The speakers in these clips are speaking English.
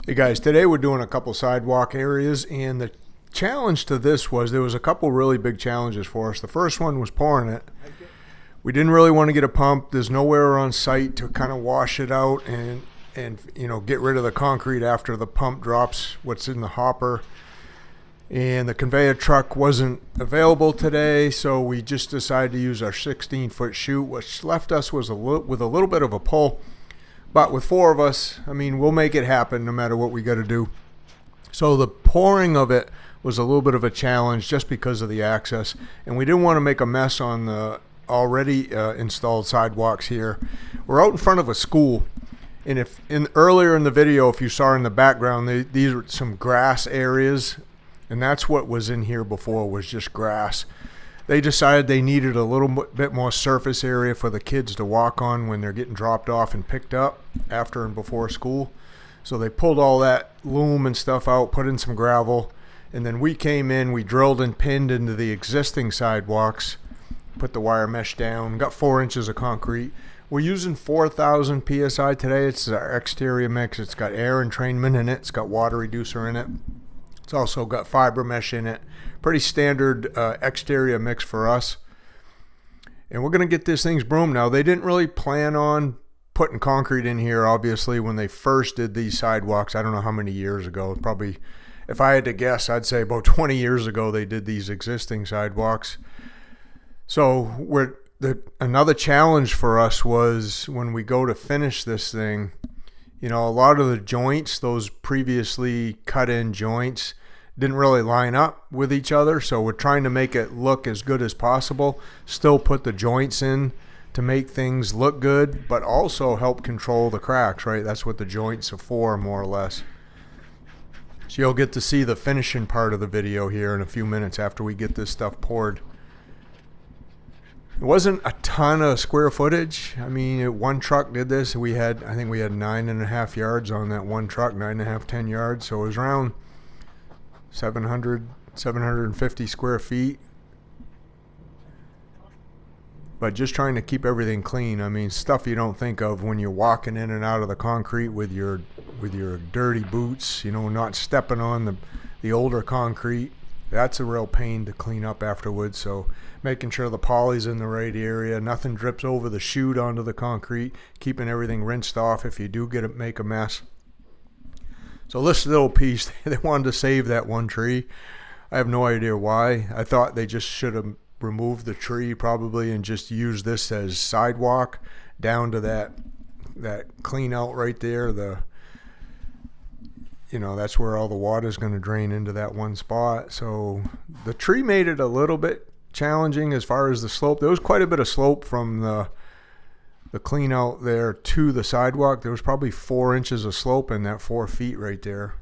Hey guys, today we're doing a couple sidewalk areas, and the challenge to this was there was a couple really big challenges for us. The first one was pouring it. We didn't really want to get a pump. There's nowhere on site to kind of wash it out and get rid of the concrete after the pump drops what's in the hopper. And the conveyor truck wasn't available today, so we just decided to use our 16-foot chute, which left us with a little bit of a pull. But with four of us, I mean, we'll make it happen no matter what we got to do. So the pouring of it was a little bit of a challenge just because of the access. And we didn't want to make a mess on the already installed sidewalks here. We're out in front of a school. And earlier in the video, if you saw in the background, these are some grass areas. And that's what was in here before, was just grass. They decided they needed a little bit more surface area for the kids to walk on when they're getting dropped off and picked up after and before school. So they pulled all that loam and stuff out, put in some gravel, and then we came in, we drilled and pinned into the existing sidewalks, put the wire mesh down, got 4 inches of concrete. We're using 4,000 PSI today. It's our exterior mix. It's got air entrainment in it. It's got water reducer in it. It's also got fiber mesh in it. Pretty standard exterior mix for us. And we're going to get this thing's broomed now. They didn't really plan on putting concrete in here, obviously, when they first did these sidewalks. I don't know how many years ago. Probably, if I had to guess, I'd say about 20 years ago they did these existing sidewalks. So another challenge for us was when we go to finish this thing, a lot of the joints, those previously cut in joints, didn't really line up with each other. So we're trying to make it look as good as possible, still put the joints in to make things look good, but also help control the cracks, right? That's what the joints are for, more or less. So you'll get to see the finishing part of the video here in a few minutes after we get this stuff poured. It wasn't a ton of square footage. I mean, one truck did this. I think we had 9.5 yards on that one truck, 9.5, 10 yards. So it was around 750 square feet. But just trying to keep everything clean. I mean, stuff you don't think of when you're walking in and out of the concrete with your dirty boots, not stepping on the older concrete. That's a real pain to clean up afterwards. So making sure the poly's in the right area, nothing drips over the chute onto the concrete, keeping everything rinsed off if you do make a mess. So this little piece, they wanted to save that one tree. I have no idea why. I thought they just should have removed the tree probably and just used this as sidewalk down to that clean out right there. That's where all the water is going to drain into that one spot. So the tree made it a little bit challenging as far as the slope. There was quite a bit of slope from the clean out there to the sidewalk. There was probably 4 inches of slope in that 4 feet right there.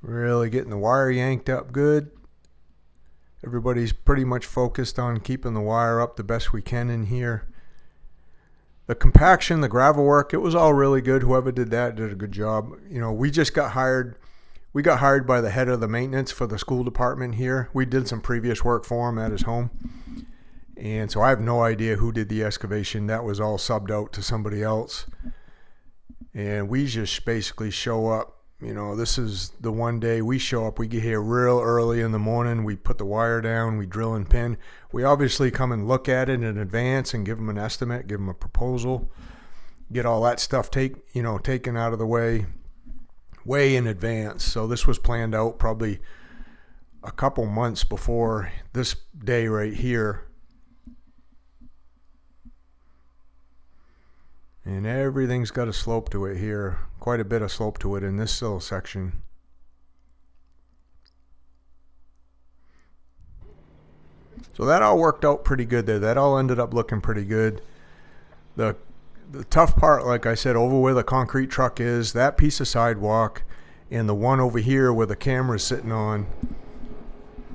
Really getting the wire yanked up good. Everybody's pretty much focused on keeping the wire up the best we can in here. The compaction, the gravel work, it was all really good. Whoever did that did a good job. We just got hired. We got hired by the head of the maintenance for the school department here. We did some previous work for him at his home. And so I have no idea who did the excavation. That was all subbed out to somebody else. And we just basically show up. This is the one day we show up. We get here real early in the morning. We put the wire down. We drill and pin. We obviously come and look at it in advance and give them an estimate, give them a proposal, get all that stuff taken out of the way in advance. So this was planned out probably a couple months before this day right here. And everything's got a slope to it here. Quite a bit of slope to it in this little section. So that all worked out pretty good there. That all ended up looking pretty good. The tough part, like I said, over where the concrete truck is, that piece of sidewalk, and the one over here where the camera's sitting on,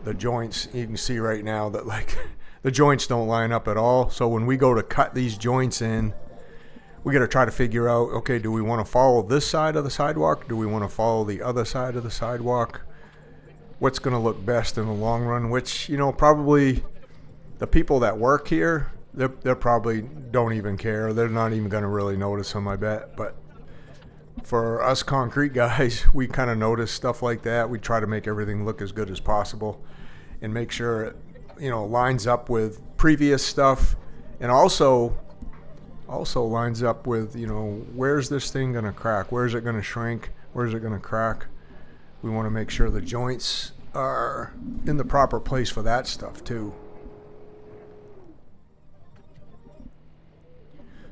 the joints, you can see right now that the joints don't line up at all. So when we go to cut these joints in, we got to try to figure out, okay, do we want to follow this side of the sidewalk? Do we want to follow the other side of the sidewalk? What's going to look best in the long run? Which, probably the people that work here They probably don't even care. They're not even going to really notice them, I bet. But for us concrete guys, we kind of notice stuff like that. We try to make everything look as good as possible and make sure it, lines up with previous stuff, and also lines up with, where's this thing going to crack? Where's it going to shrink? Where's it going to crack? We want to make sure the joints are in the proper place for that stuff too.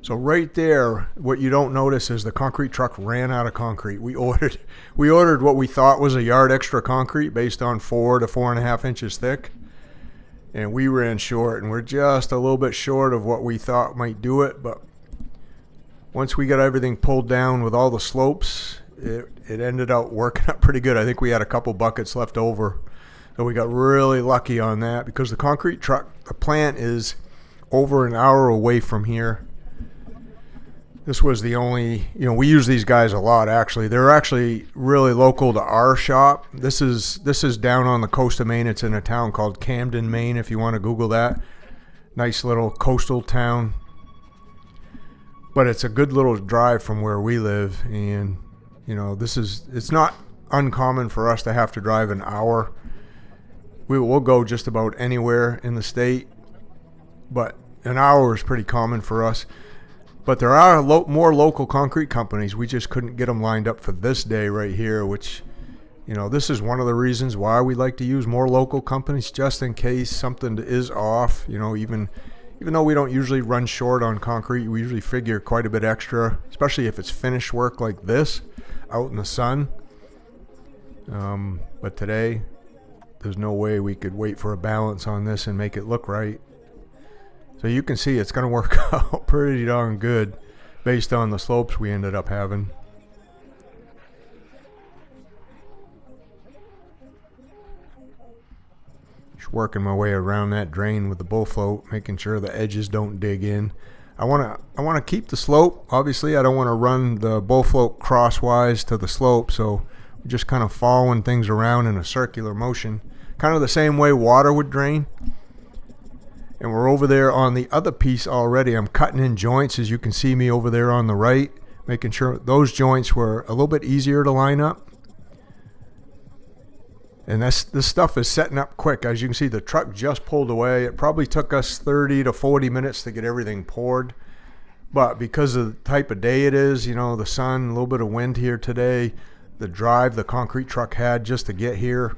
So right there, what you don't notice is the concrete truck ran out of concrete. We ordered what we thought was a yard extra concrete based on 4 to 4.5 inches thick. And we ran short, and we're just a little bit short of what we thought might do it. But once we got everything pulled down with all the slopes, it ended up working out pretty good. I think we had a couple buckets left over. So we got really lucky on that because the concrete truck, the plant is over an hour away from here. This was the only, we use these guys a lot actually. They're actually really local to our shop. This is down on the coast of Maine. It's in a town called Camden, Maine, if you want to Google that. Nice little coastal town. But it's a good little drive from where we live, and it's not uncommon for us to have to drive an hour. We'll go just about anywhere in the state, but an hour is pretty common for us. But there are more local concrete companies. We just couldn't get them lined up for this day right here, which, this is one of the reasons why we like to use more local companies just in case something is off. Even though we don't usually run short on concrete, we usually figure quite a bit extra, especially if it's finished work like this out in the sun. But today, there's no way we could wait for a balance on this and make it look right. So you can see it's going to work out pretty darn good based on the slopes we ended up having. Just working my way around that drain with the bull float, making sure the edges don't dig in. I want to keep the slope. Obviously, I don't want to run the bull float crosswise to the slope, so we're just kind of following things around in a circular motion, kind of the same way water would drain. And we're over there on the other piece already. I'm cutting in joints, as you can see me over there on the right, making sure those joints were a little bit easier to line up. And this stuff is setting up quick. As you can see, the truck just pulled away. It probably took us 30 to 40 minutes to get everything poured. But because of the type of day it is, the sun, a little bit of wind here today, the drive the concrete truck had just to get here,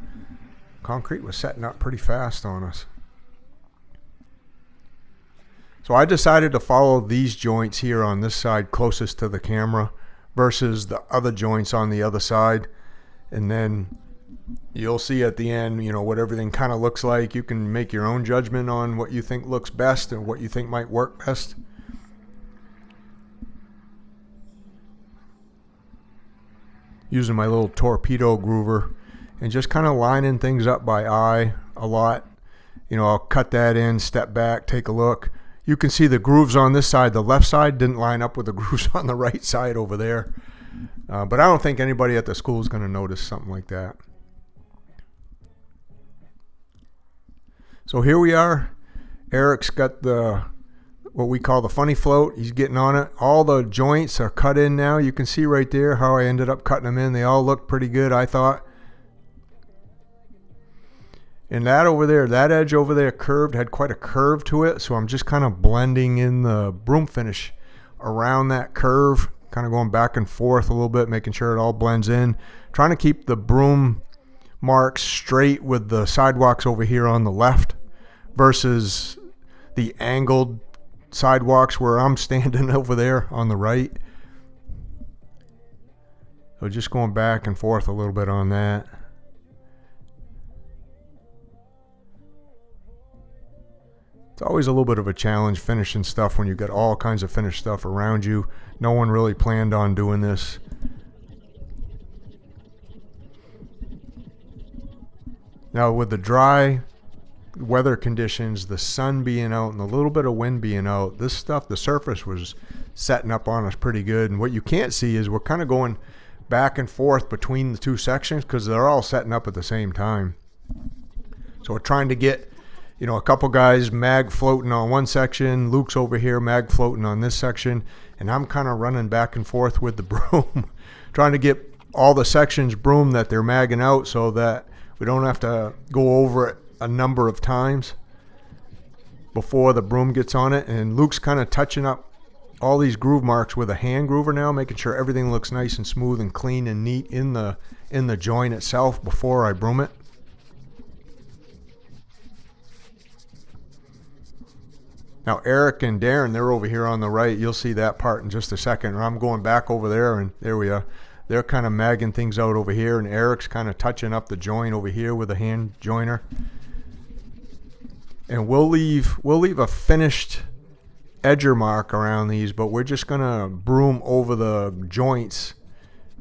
concrete was setting up pretty fast on us. So I decided to follow these joints here on this side closest to the camera versus the other joints on the other side. And then you'll see at the end, what everything kind of looks like. You can make your own judgment on what you think looks best and what you think might work best. Using my little torpedo groover and just kind of lining things up by eye a lot. I'll cut that in, step back, take a look. You can see the grooves on this side. The left side didn't line up with the grooves on the right side over there. But I don't think anybody at the school is going to notice something like that. So here we are. Eric's got what we call the funny float. He's getting on it. All the joints are cut in now. You can see right there how I ended up cutting them in. They all look pretty good, I thought. And that over there, that edge over there curved, had quite a curve to it. So I'm just kind of blending in the broom finish around that curve, kind of going back and forth a little bit, making sure it all blends in. Trying to keep the broom marks straight with the sidewalks over here on the left versus the angled sidewalks where I'm standing over there on the right. So just going back and forth a little bit on that. It's always a little bit of a challenge finishing stuff when you got all kinds of finished stuff around you. No one really planned on doing this. Now with the dry weather conditions, the sun being out and a little bit of wind being out, this stuff, the surface was setting up on us pretty good. And what you can't see is we're kind of going back and forth between the two sections because they're all setting up at the same time. So we're trying to get You know, a couple guys mag floating on one section, Luke's over here mag floating on this section, and I'm kind of running back and forth with the broom, trying to get all the sections broom that they're magging out so that we don't have to go over it a number of times before the broom gets on it. And Luke's kind of touching up all these groove marks with a hand groover now, making sure everything looks nice and smooth and clean and neat in the joint itself before I broom it. Now Eric and Darren, they're over here on the right. You'll see that part in just a second. I'm going back over there, and there we are. They're kind of magging things out over here, and Eric's kind of touching up the joint over here with a hand joiner. And we'll leave a finished edger mark around these, but we're just gonna broom over the joints.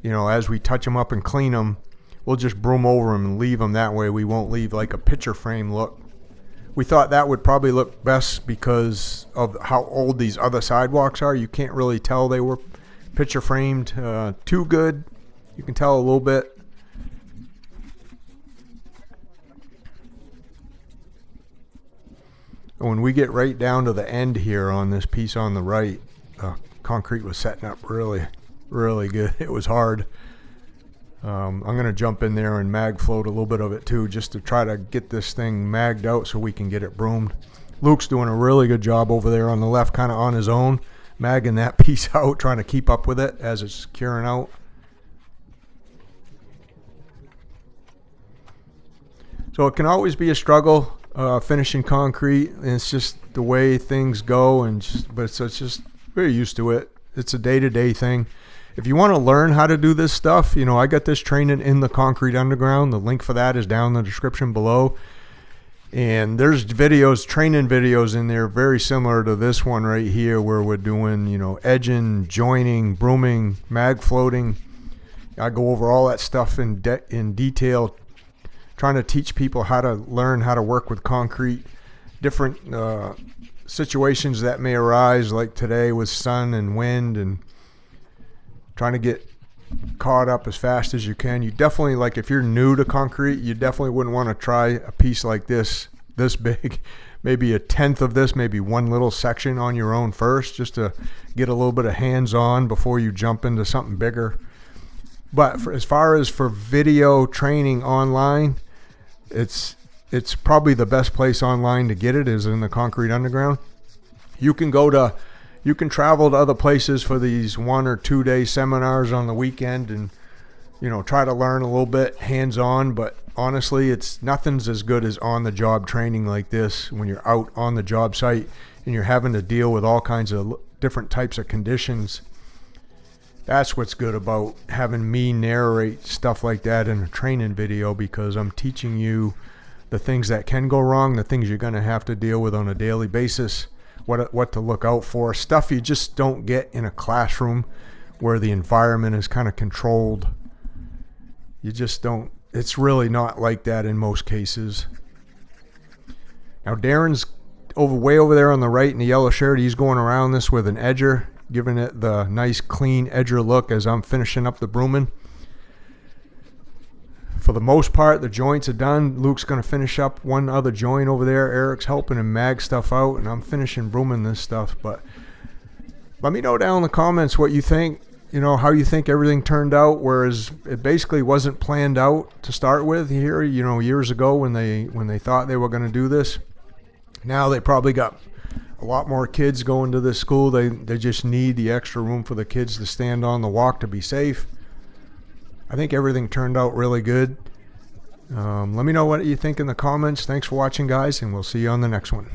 You know, as we touch them up and clean them, we'll just broom over them and leave them that way. We won't leave like a picture frame look. We thought that would probably look best because of how old these other sidewalks are. You can't really tell they were picture framed too good. You can tell a little bit. When we get right down to the end here on this piece on the right, concrete was setting up really, really good. It was hard. I'm going to jump in there and mag float a little bit of it too, just to try to get this thing magged out so we can get it broomed. Luke's doing a really good job over there on the left, kind of on his own, magging that piece out, trying to keep up with it as it's curing out. So it can always be a struggle finishing concrete, and it's just the way things go, but it's just we're used to it. It's a day-to-day thing. If you want to learn how to do this stuff, you know, I got this training in the Concrete Underground. The link for that is down in the description below. And there's videos, training videos in there very similar to this one right here, where we're doing, you know, edging, joining, brooming, mag floating. I go over all that stuff in detail, trying to teach people how to learn how to work with concrete, different situations that may arise, like today with sun and wind, and trying to get caught up as fast as you can. You definitely, like if you're new to concrete, you definitely wouldn't want to try a piece like this big, maybe a tenth of this, maybe one little section on your own first, just to get a little bit of hands-on before you jump into something bigger. But as far as for video training online, it's probably the best place online to get it is in the Concrete Underground. You can travel to other places for these 1 or 2 day seminars on the weekend and, you know, try to learn a little bit hands-on, but honestly, nothing's as good as on-the-job training like this when you're out on the job site and you're having to deal with all kinds of different types of conditions. That's what's good about having me narrate stuff like that in a training video, because I'm teaching you the things that can go wrong, the things you're going to have to deal with on a daily basis, what to look out for, stuff you just don't get in a classroom where the environment is kind of controlled. You just don't, it's really not like that in most cases. Now Darren's way over there on the right in the yellow shirt. He's going around this with an edger, giving it the nice clean edger look as I'm finishing up the brooming. For the most part, the joints are done. Luke's going to finish up one other joint over there. Eric's helping him mag stuff out, and I'm finishing brooming this stuff. But let me know down in the comments what you think, you know, how you think everything turned out, whereas it basically wasn't planned out to start with here, you know, years ago when they thought they were going to do this. Now they probably got a lot more kids going to this school. They just need the extra room for the kids to stand on the walk to be safe. I think everything turned out really good. Let me know what you think in the comments. Thanks for watching, guys, and we'll see you on the next one.